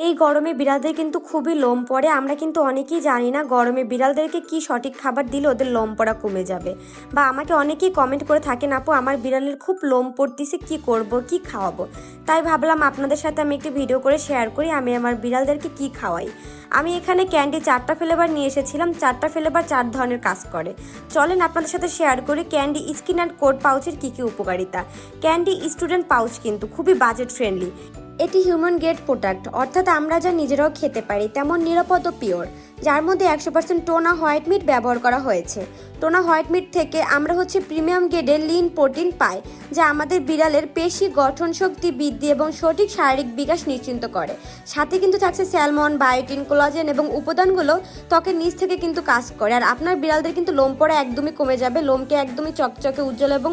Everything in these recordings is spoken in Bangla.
এই গরমে বিড়ালদের কিন্তু খুবই লোম পড়ে। আমরা কিন্তু অনেকেই জানি না গরমে বিড়ালদেরকে কি সঠিক খাবার দিলে ওদের লোম পড়া কমে যাবে। বা আমাকে অনেকেই কমেন্ট করে থাকেন, আপু আমার বিড়ালের খুব লোম পড়তেছে, কি করব, কি খাওয়াবো। তাই ভাবলাম আপনাদের সাথে আমি একটি ভিডিও করে শেয়ার করি আমি আমার বিড়ালদেরকে কি খাওয়াই। আমি এখানে ক্যান্ডি 4টা ফ্লেভার নিয়ে এসেছিলাম। 4টা ফ্লেভার 4 ধরনের কাজ করে। চলেন আপনাদের সাথে শেয়ার করি ক্যান্ডি স্কিন অ্যান্ড কোড পাউচের কী কী উপকারিতা। ক্যান্ডি স্টুডেন্ট পাউচ কিন্তু খুবই বাজেট ফ্রেন্ডলি। এটি হিউম্যান গ্রেড প্রোডাক্ট, অর্থাৎ আমরা যা নিজেরাও খেতে পারি তেমন নিরাপদ ও পিওর, যার মধ্যে 100% টোনা হোয়াইট মিট ব্যবহার করা হয়েছে। টোনা হোয়াইট মিট থেকে আমরা প্রিমিয়াম গ্রেডের লিন প্রোটিন পাই, যা আমাদের বিড়ালের পেশি গঠন শক্তি বৃদ্ধি এবং সঠিক শারীরিক বিকাশ নিশ্চিত করে। সাথে কিন্তু থাকছে স্যালমন, বায়োটিন, কোলাজেন এবং উপাদানগুলো ত্বকের নিচ থেকে কিন্তু কাজ করে। আর আপনার বিড়ালদের কিন্তু লোম পড়া একদমই কমে যাবে, লোমকে একদমই চকচকে উজ্জ্বল এবং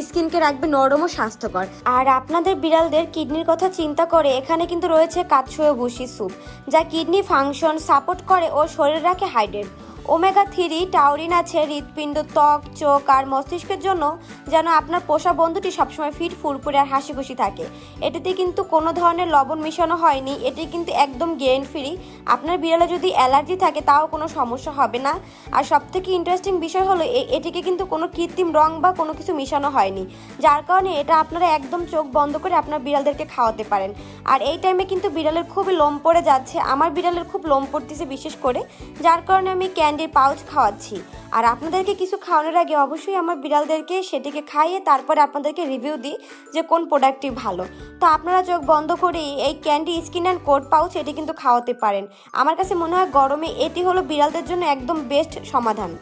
স্কিনকে রাখবে নরম ও স্বাস্থ্যকর। আর আপনাদের বিড়ালদের কিডনির কথা চিন্তা করে এখানে কিন্তু রয়েছে কাৎসুয়ো ভুসি স্যুপ, যা কিডনি ফাংশন সাপোর্ট করে ও শরীর রাখে হাইড্রেট। ওমেগা 3 টাউরিন আছে হৃৎপিণ্ড, ত্বক, চোখ আর মস্তিষ্কের জন্য, যেন আপনার পোষা বন্ধুটি সবসময় ফিট, ফুরফুরে আর হাসি খুশি থাকে। এটিতে কিন্তু কোনো ধরনের লবণ মিশানো হয়নি, এটি কিন্তু একদম গ্রেন ফ্রি। আপনার বিড়ালে যদি অ্যালার্জি থাকে তাও কোনো সমস্যা হবে না। আর সবথেকে ইন্টারেস্টিং বিষয় হলো এটিকে কিন্তু কোনো কৃত্রিম রং বা কোনো কিছু মিশানো হয়নি, যার কারণে এটা আপনারা একদম চোখ বন্ধ করে আপনার বিড়ালদেরকে খাওয়াতে পারেন। আর এই টাইমে কিন্তু বিড়ালের খুবই লোম পড়ে যাচ্ছে, আমার বিড়ালের খুব লোম পড়তেছে বিশেষ করে, যার কারণে আমি ক্যান্ডির পাউচ খাওয়াচ্ছি। আর আপনাদেরকে কিছু খাওয়ানোর আগে অবশ্যই আমার বিড়ালদেরকে সেটিকে খাইয়ে তারপরে আপনাদেরকে রিভিউ দিই যে কোন প্রোডাক্টটি ভালো। তো আপনারা চোখ বন্ধ করেই এই candy skin and code pouch এটি কিন্তু খাওয়াতে পারেন। আমার কাছে মনে হয় গরমে এটি হলো বিড়ালদের জন্য একদম বেস্ট সমাধান।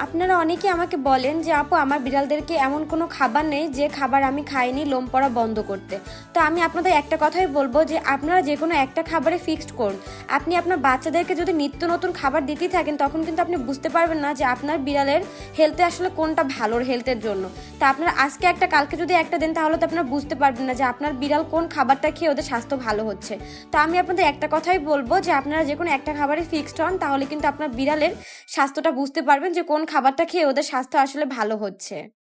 আপনারা অনেকে আমাকে বলেন যে আপু আমার বিড়ালদেরকে এমন কোনো খাবার নেই যে খাবার আমি খাইনি লোম পড়া বন্ধ করতে। তো আমি আপনাদের একটা কথাই বলবো যে আপনারা যে কোনো একটা খাবারে ফিক্সড করুন। আপনি আপনার বাচ্চাদেরকে যদি নিত্য নতুন খাবার দিতেই থাকেন তখন কিন্তু আপনি বুঝতে পারবেন না যে আপনার বিড়ালের হেলথে আসলে কোনটা ভালোর হেলথের জন্য। তা আপনারা আজকে একটা কালকে যদি একটা দেন তাহলে তো আপনারা বুঝতে পারবেন না যে আপনার বিড়াল কোন খাবারটা খেয়ে ওদের স্বাস্থ্য ভালো হচ্ছে। তো আমি আপনাদের একটা কথাই বলবো যে আপনারা যে কোনো একটা খাবারে ফিক্সড হন, তাহলে কিন্তু আপনার বিড়ালের স্বাস্থ্যটা বুঝতে পারবেন যে কোন খাবারটা খেয়ে ওদের স্বাস্থ্য আসলে ভালো হচ্ছে।